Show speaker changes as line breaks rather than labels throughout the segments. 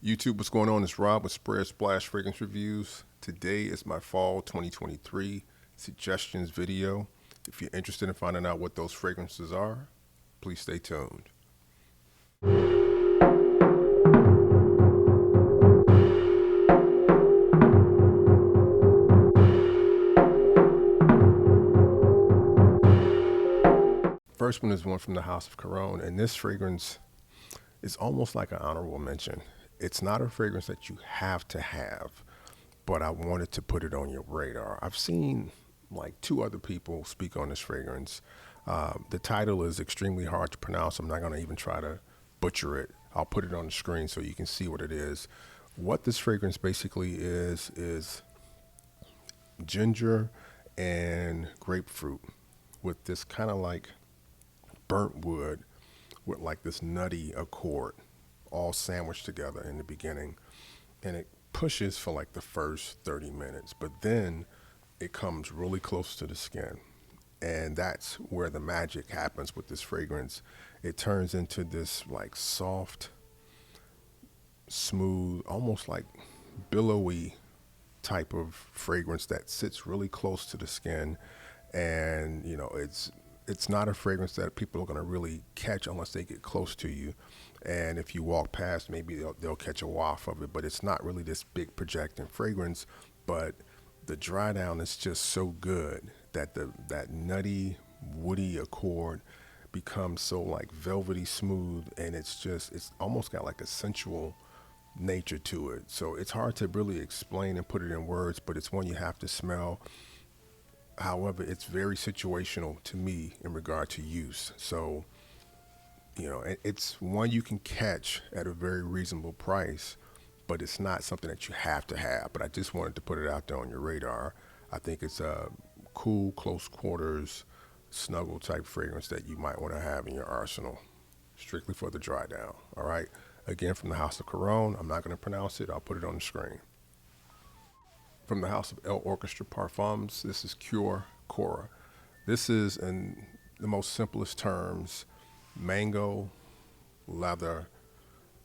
YouTube, what's going on? It's Rob with Spread Splash Fragrance Reviews. Today is my fall 2023 suggestions video. If you're interested in finding out what those fragrances are, please stay tuned. First one is one from the House of Cologne, and this fragrance is almost like an honorable mention. It's not a fragrance that you have to have, but I wanted to put it on your radar. I've seen like two other people speak on this fragrance. The title is extremely hard to pronounce. I'm not going to even try to butcher it. I'll put it on the screen so you can see what it is. What this fragrance basically is ginger and grapefruit with this kind of like burnt wood with like this nutty accord all sandwiched together in the beginning, and it pushes for like the first 30 minutes, but then it comes really close to the skin, and that's where the magic happens with this fragrance. It turns into this like soft, smooth, almost like billowy type of fragrance that sits really close to the skin. And you know, it's not a fragrance that people are going to really catch unless they get close to you. And if you walk past, maybe they'll catch a waft of it, but it's not really this big projecting fragrance. But the dry down is just so good that that nutty, woody accord becomes so like velvety smooth, and it's almost got like a sensual nature to it. So it's hard to really explain and put it in words, but it's one you have to smell. However, it's very situational to me in regard to use. So, you know, it's one you can catch at a very reasonable price, but it's not something that you have to have. But I just wanted to put it out there on your radar. I think it's a cool, close quarters, snuggle type fragrance that you might want to have in your arsenal, strictly for the dry down. All right. Again, from the House of Cologne. I'm not going to pronounce it. I'll put it on the screen. From the House of Orchestra Parfums, this is Cure Cora. This is, in the most simplest terms, mango, leather,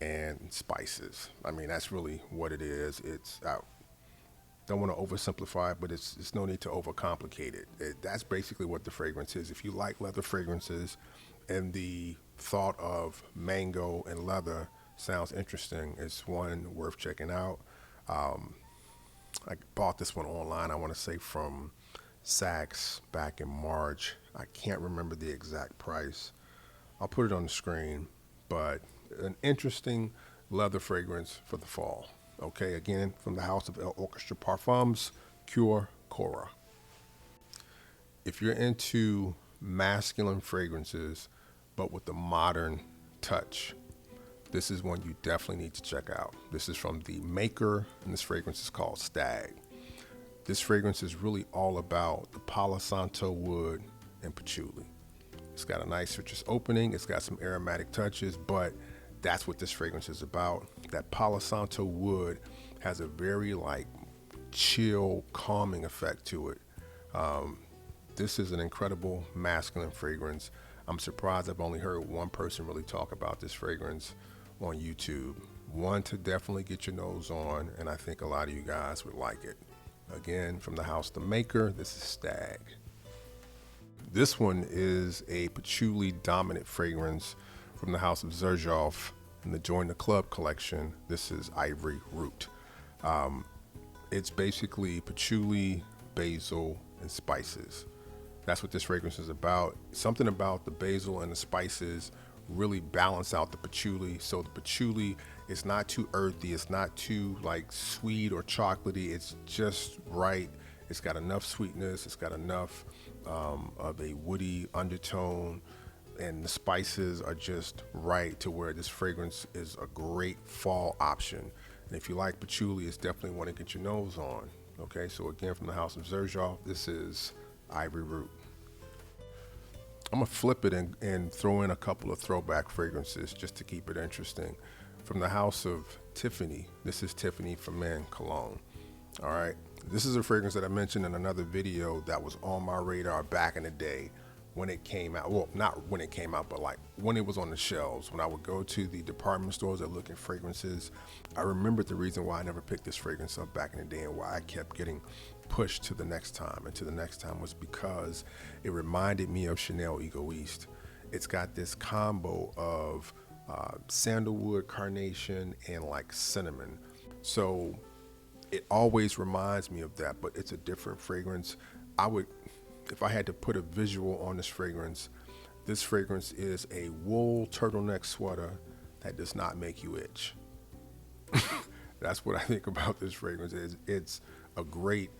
and spices. I mean, that's really what it is. I don't want to oversimplify it, but it's no need to overcomplicate it. That's basically what the fragrance is. If you like leather fragrances and the thought of mango and leather sounds interesting, it's one worth checking out. I bought this one online, I want to say from Saks back in March. I can't remember the exact price. I'll put it on the screen, but an interesting leather fragrance for the fall. Okay, again, from the House of Orchestra Parfums, Cure Cora. If you're into masculine fragrances, but with a modern touch, this is one you definitely need to check out. This is from the Maker, and this fragrance is called Stag. This fragrance is really all about the Palo Santo wood and patchouli. It's got a nice citrus opening. It's got some aromatic touches, but that's what this fragrance is about. That Palo Santo wood has a very like chill, calming effect to it. This is an incredible masculine fragrance. I'm surprised I've only heard one person really talk about this fragrance on YouTube. One to definitely get your nose on, and I think a lot of you guys would like it. Again, from the House the Maker, this is Stag. This one is a patchouli dominant fragrance from the House of Zerof in the Join the Club collection. This is Ivory Root. It's basically patchouli, basil, and spices. That's what this fragrance is about. Something about the basil and the spices really balance out the patchouli. So the patchouli is not too earthy. It's not too like sweet or chocolatey. It's just right. It's got enough sweetness. It's got enough of a woody undertone, and the spices are just right to where this fragrance is a great fall option. And if you like patchouli, it's definitely one to get your nose on. Okay, so again, from the House of Zerof, this is Ivory Root. I'm gonna flip it and throw in a couple of throwback fragrances just to keep it interesting. From the House of Tiffany, this is Tiffany for Men Cologne. All right, this is a fragrance that I mentioned in another video that was on my radar back in the day, when it came out. Well, not when it came out, but like when it was on the shelves. When I would go to the department stores that look at fragrances, I remembered the reason why I never picked this fragrance up back in the day and why I kept getting pushed to the next time and to the next time was because it reminded me of Chanel Egoiste. It's got this combo of sandalwood, carnation, and like cinnamon. So it always reminds me of that, but it's a different fragrance. I would, if I had to put a visual on this fragrance is a wool turtleneck sweater that does not make you itch. That's what I think about this fragrance. It's a great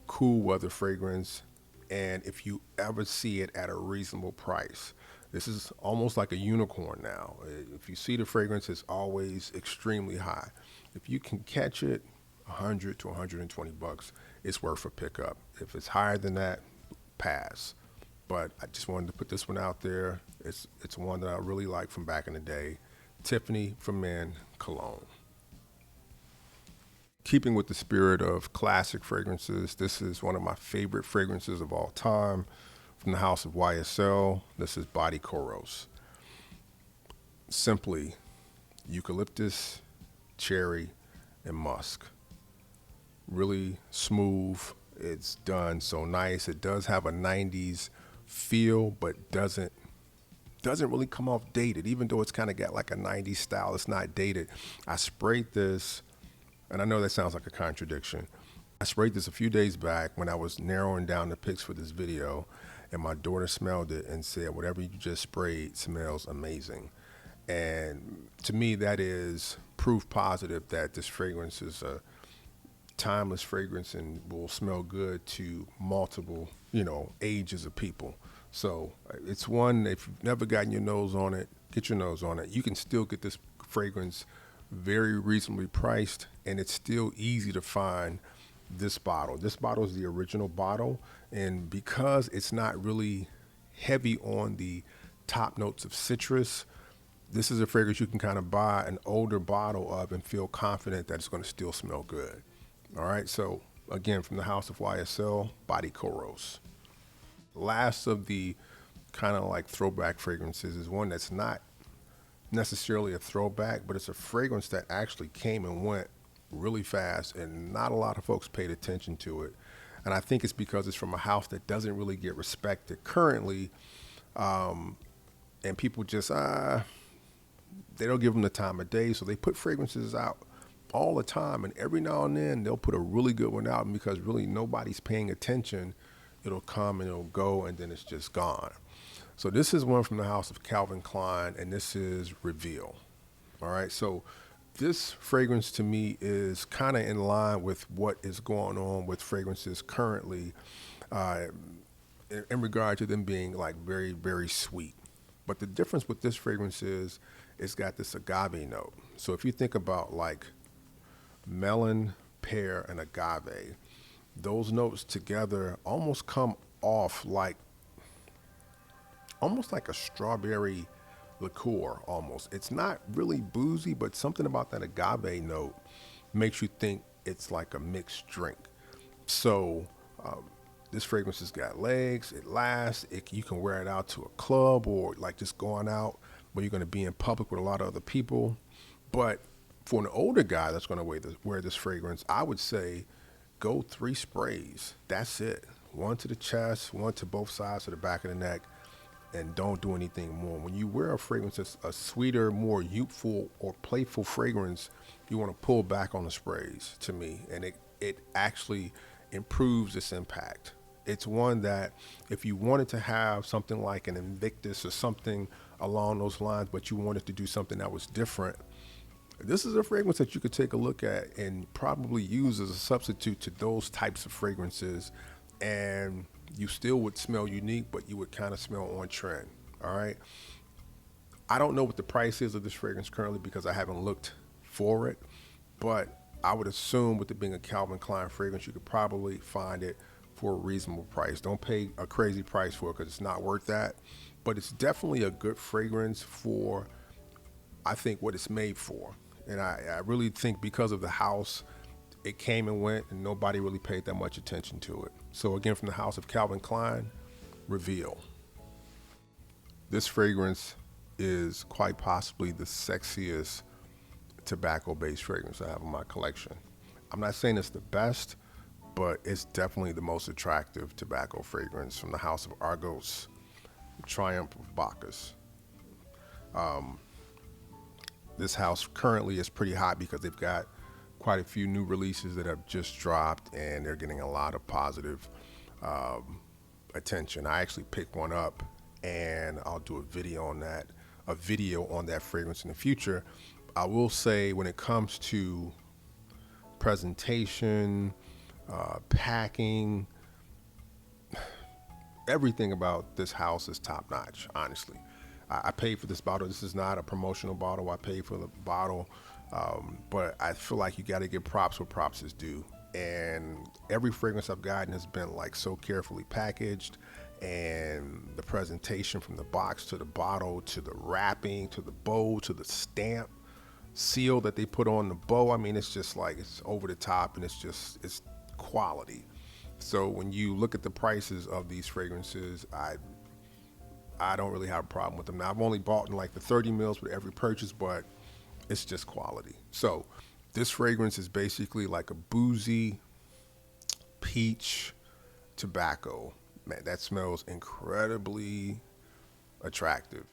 cool weather fragrance, and if you ever see it at a reasonable price, this is almost like a unicorn now. If you see the fragrance, it's always extremely high. If you can catch it, 100 to 120 bucks, it's worth a pickup. If it's higher than that, pass. But I just wanted to put this one out there. It's one that I really like from back in the day. Tiffany for Men Cologne. Keeping with the spirit of classic fragrances, this is one of my favorite fragrances of all time from the house of YSL. This is Body Koros. Simply eucalyptus, cherry, and musk. Really smooth. It's done so nice. It does have a 90s feel, but doesn't really come off dated. Even though it's kind of got like a 90s style, it's not dated. I sprayed this, and I know that sounds like a contradiction. I sprayed this a few days back when I was narrowing down the picks for this video, and my daughter smelled it and said, whatever you just sprayed smells amazing. And to me, that is proof positive that this fragrance is a timeless fragrance and will smell good to multiple, ages of people. So it's one, if you've never gotten your nose on it, get your nose on it. You can still get this fragrance very reasonably priced, and it's still easy to find this bottle. This bottle is the original bottle, and because it's not really heavy on the top notes of citrus, this is a fragrance you can kind of buy an older bottle of and feel confident that it's going to still smell good. All right, so again, from the house of YSL, Body Koros. Last of the kind of like throwback fragrances is one that's not necessarily a throwback, but it's a fragrance that actually came and went really fast and not a lot of folks paid attention to it. And I think it's because it's from a house that doesn't really get respected currently. And people just, they don't give them the time of day. So they put fragrances out all the time. And every now and then they'll put a really good one out, and because really nobody's paying attention, it'll come and it'll go and then it's just gone. So this is one from the house of Calvin Klein, and this is Reveal. All right, so this fragrance to me is kind of in line with what is going on with fragrances currently in regard to them being like very, very sweet. But the difference with this fragrance is it's got this agave note. So if you think about like melon, pear, and agave, those notes together almost come off like almost like a strawberry liqueur almost. It's not really boozy, but something about that agave note makes you think it's like a mixed drink. So this fragrance has got legs, it lasts, you can wear it out to a club or like just going out where you're going to be in public with a lot of other people. But for an older guy that's going to wear this fragrance, I would say go 3 sprays. That's it. 1 to the chest, 1 to both sides of the back of the neck, and don't do anything more. When you wear a fragrance that's a sweeter, more youthful or playful fragrance, you want to pull back on the sprays to me, and it actually improves its impact. It's one that if you wanted to have something like an Invictus or something along those lines, but you wanted to do something that was different, this is a fragrance that you could take a look at and probably use as a substitute to those types of fragrances, and you still would smell unique, but you would kind of smell on trend. All right. I don't know what the price is of this fragrance currently because I haven't looked for it, but I would assume with it being a Calvin Klein fragrance, you could probably find it for a reasonable price. Don't pay a crazy price for it because it's not worth that, but it's definitely a good fragrance for, I think, what it's made for. And I really think because of the house, it came and went and nobody really paid that much attention to it. So again, from the house of Calvin Klein, Reveal. This fragrance is quite possibly the sexiest tobacco-based fragrance I have in my collection. I'm not saying it's the best, but it's definitely the most attractive tobacco fragrance from the house of Argos, Triumph of Bacchus. This house currently is pretty hot because they've got quite a few new releases that have just dropped, and they're getting a lot of positive attention. I actually picked one up, and I'll do a video on that fragrance in the future. I will say, when it comes to presentation, packing, everything about this house is top notch, honestly. I paid for this bottle. This is not a promotional bottle. I paid for the bottle, but I feel like you got to give props where props is due. And every fragrance I've gotten has been like so carefully packaged, and the presentation from the box to the bottle to the wrapping to the bow to the stamp seal that they put on the bow. I mean, it's just like, it's over the top, and it's quality. So when you look at the prices of these fragrances, I don't really have a problem with them. Now, I've only bought in like the 30 mils with every purchase, but it's just quality. So this fragrance is basically like a boozy peach tobacco. Man, that smells incredibly attractive.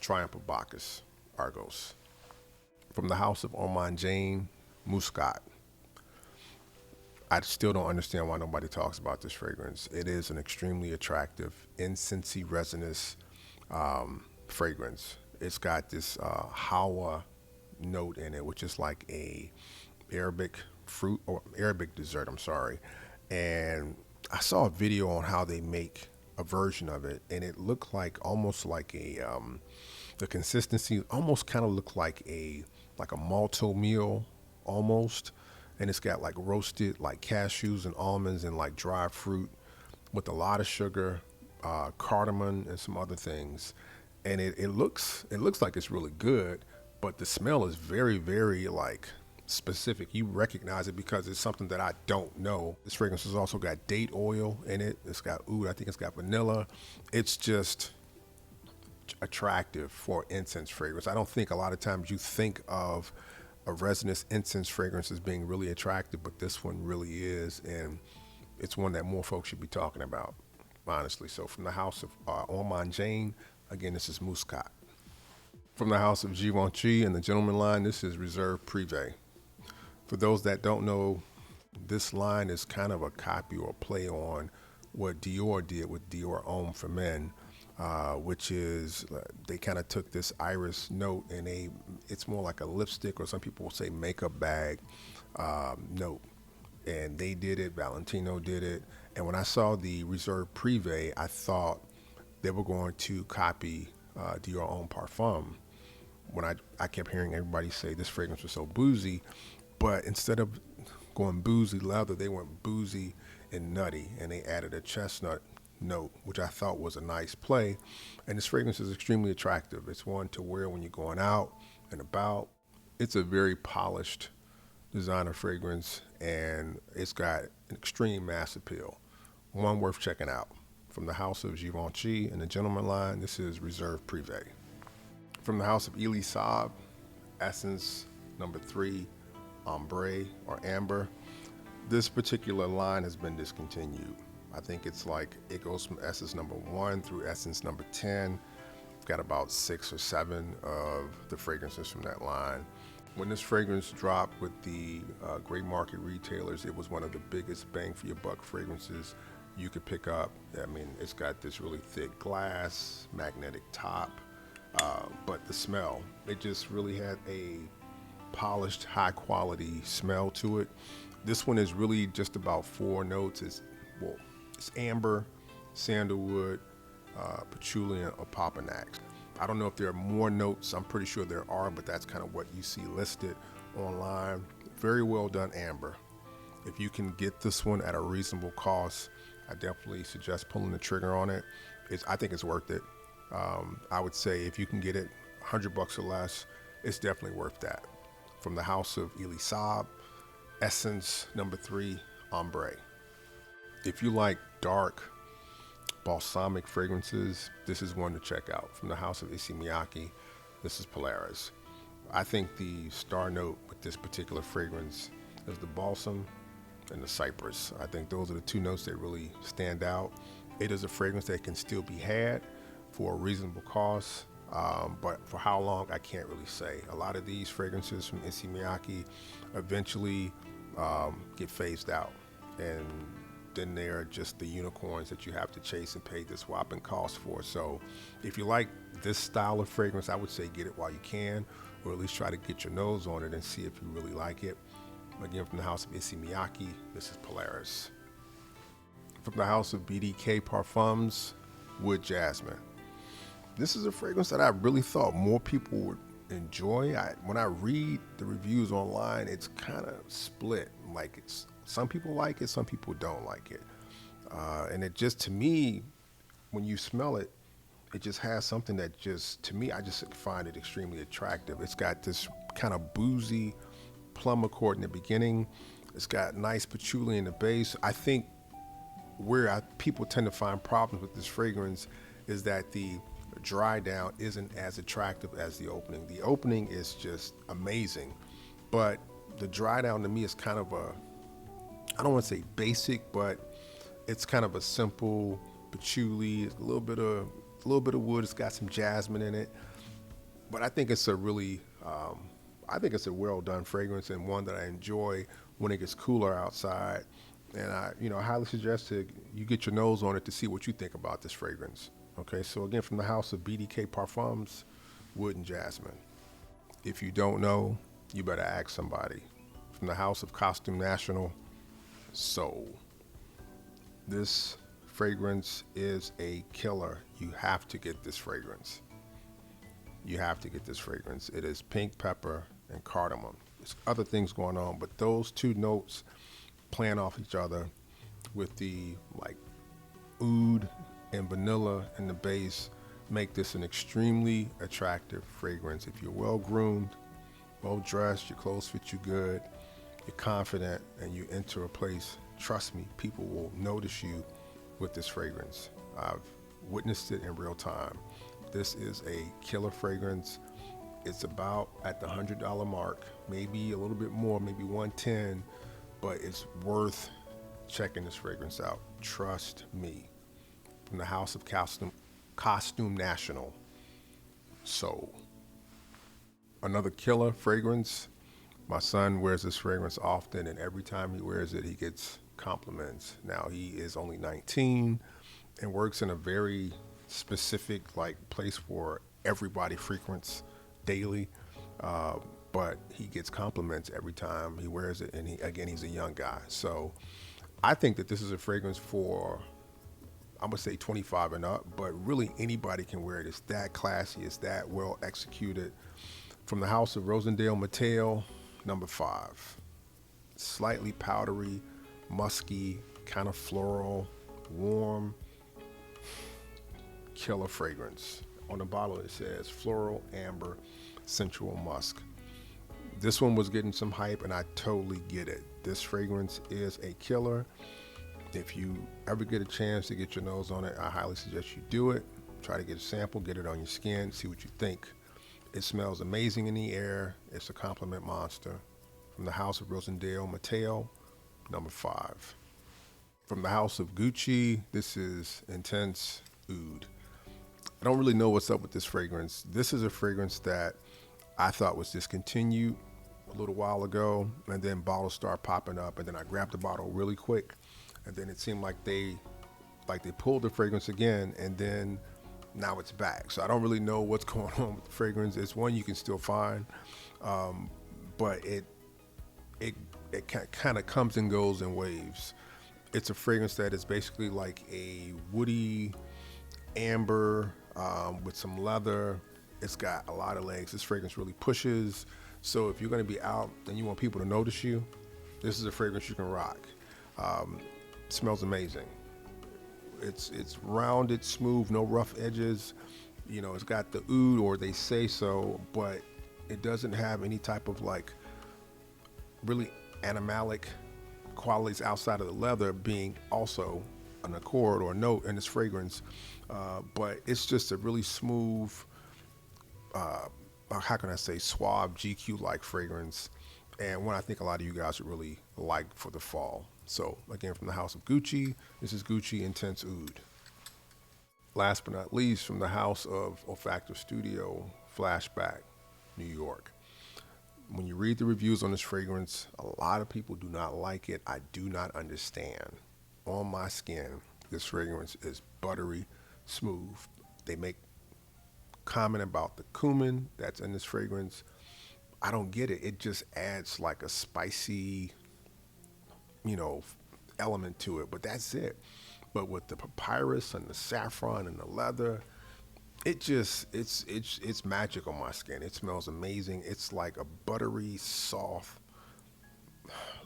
Triumph of Bacchus, Argos. From the house of Orman Jane, Muscat. I still don't understand why nobody talks about this fragrance. It is an extremely attractive, incensey resinous fragrance. It's got this hawa note in it, which is like a Arabic fruit or Arabic dessert, I'm sorry. And I saw a video on how they make a version of it, and it looked like almost like the consistency almost kind of looked like a malto meal almost. And it's got like roasted like cashews and almonds and like dry fruit with a lot of sugar, cardamom and some other things. And it looks like it's really good, but the smell is very, very like specific. You recognize it because it's something that I don't know. This fragrance has also got date oil in it. It's got oud, I think it's got vanilla. It's just attractive for incense fragrance. I don't think a lot of times you think of a resinous incense fragrance as being really attractive, but this one really is, and it's one that more folks should be talking about, honestly. So from the house of Orman Jane, again, this is Muscat. From the house of Givenchy and the gentleman line, this is Reserve Privee. For those that don't know, this line is kind of a copy or a play on what Dior did with Dior Homme for Men, which is they kind of took this iris note and it's more like a lipstick, or some people will say makeup bag note. And they did it, Valentino did it. And when I saw the Reserve Privee, I thought they were going to copy Dior Homme Parfum. When I kept hearing everybody say this fragrance was so boozy, but instead of going boozy leather, they went boozy and nutty, and they added a chestnut note, which I thought was a nice play. And this fragrance is extremely attractive. It's one to wear when you're going out and about. It's a very polished designer fragrance, and it's got an extreme mass appeal. One worth checking out. From the house of Givenchy and the gentleman line, this is Reserve Privee. From the house of Elie Saab, Essence number 3, Ombre or Amber. This particular line has been discontinued. I think it's like, it goes from Essence number 1 through Essence number 10. It's got about 6 or 7 of the fragrances from that line. When this fragrance dropped with the gray market retailers, it was one of the biggest bang for your buck fragrances you could pick up. I mean, it's got this really thick glass, magnetic top, but the smell, it just really had a polished, high quality smell to it. This one is really just about 4 notes. It's amber, sandalwood, patchouli, or papanak. I don't know if there are more notes. I'm pretty sure there are, but that's kind of what you see listed online. Very well done amber. If you can get this one at a reasonable cost, I definitely suggest pulling the trigger on it. I think it's worth it. I would say if you can get it $100 or less, it's definitely worth that. From the house of Elie Saab, Essence number 3, Ombre. If you like dark, balsamic fragrances, this is one to check out. From the house of Issey Miyake, this is Polaris. I think the star note with this particular fragrance is the balsam and the cypress. I think those are the two notes that really stand out. It is a fragrance that can still be had for a reasonable cost, but for how long, I can't really say. A lot of these fragrances from Issey Miyake eventually get phased out, and then they're just the unicorns that you have to chase and pay this whopping cost for. So if you like this style of fragrance, I would say get it while you can, or at least try to get your nose on it and see if you really like it. Again, from the house of Issey Miyake, this is Polaris. From the house of BDK Parfums, Wood Jasmine. This is a fragrance that I really thought more people would enjoy. When I read the reviews online, it's kind of split. Like, some people like it, some people don't like it. And it just, to me, when you smell it, it just has something that just, to me, I just find it extremely attractive. It's got this kind of boozy plum accord in the beginning. It's got nice patchouli in the base. I think where people tend to find problems with this fragrance is that the dry down isn't as attractive as the opening. The opening is just amazing, but the dry down to me is kind of a, I don't want to say basic, but it's kind of a simple patchouli, a little bit of wood. It's got some jasmine in it, but I think it's a really I think it's a well done fragrance, and one that I enjoy when it gets cooler outside. And I highly suggest that you get your nose on it to see what you think about this fragrance. Okay, so again, from the house of BDK Parfums, Wood and Jasmine. If you don't know, you better ask somebody. From the house of Costume National, Soul. This fragrance is a killer. You have to get this fragrance. You have to get this fragrance. It is pink pepper and cardamom. There's other things going on, but those two notes playing off each other with the like oud and vanilla in the base make this an extremely attractive fragrance. If you're well groomed, well dressed, your clothes fit you good, you're confident, and you enter a place, trust me, people will notice you with this fragrance. I've witnessed it in real time. This is a killer fragrance. It's about at the $100 mark, maybe a little bit more, maybe 110, but it's worth checking this fragrance out. Trust me. From the house of Costume National, Soul. Another killer fragrance. My son wears this fragrance often, and every time he wears it, he gets compliments. Now, he is only 19 and works in a very specific place where everybody frequents daily, but he gets compliments every time he wears it, and he's a young guy. So I think that this is a fragrance for, I'm gonna say 25 and up, but really anybody can wear it. It's that classy, it's that well executed. From the house of Rosendale Mateo, number 5. Slightly powdery, musky, kind of floral, warm, killer fragrance. On the bottle it says floral, amber, sensual musk. This one was getting some hype, and I totally get it. This fragrance is a killer. If you ever get a chance to get your nose on it, I highly suggest you do it. Try to get a sample, get it on your skin, see what you think. It smells amazing in the air. It's a compliment monster. From the house of Rosendale Mateo, number 5. From the house of Gucci, this is Intense Oud. I don't really know what's up with this fragrance. This is a fragrance that I thought was discontinued a little while ago, and then bottles start popping up, and then I grabbed the bottle really quick, and then it seemed like they pulled the fragrance again, and then now it's back. So I don't really know what's going on with the fragrance. It's one you can still find, but it kind of comes and goes in waves. It's a fragrance that is basically like a woody amber with some leather. It's got a lot of legs. This fragrance really pushes. So if you're going to be out and you want people to notice you, this is a fragrance you can rock. It smells amazing. It's rounded, smooth, no rough edges. It's got the oud, or they say so, but it doesn't have any type of really animalic qualities outside of the leather being also an accord or a note in this fragrance, but it's just a really smooth, how can I say, suave GQ like fragrance, and one I think a lot of you guys would really like for the fall. So again, from the house of Gucci, this is Gucci Intense Oud. Last but not least, from the house of Olfactive Studio, Flashback, New York. When you read the reviews on this fragrance, a lot of people do not like it. I do not understand. On my skin, this fragrance is buttery, smooth. They make comment about the cumin that's in this fragrance. I don't get it. It just adds like a spicy, you know, element to it, but that's it. But with the papyrus and the saffron and the leather, it's magic on my skin. It smells amazing. It's like a buttery, soft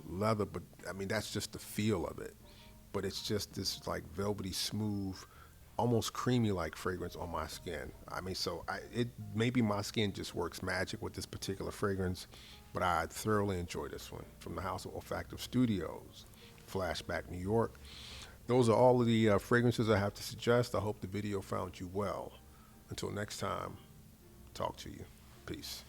leather, but I mean that's just the feel of it. But it's just this like velvety, smooth, almost creamy like fragrance on my skin. I mean, so it maybe my skin just works magic with this particular fragrance, but I thoroughly enjoy this one from the house of Olfactive Studios, Flashback, New York. Those are all of the fragrances I have to suggest. I hope the video found you well. Until next time, talk to you. Peace.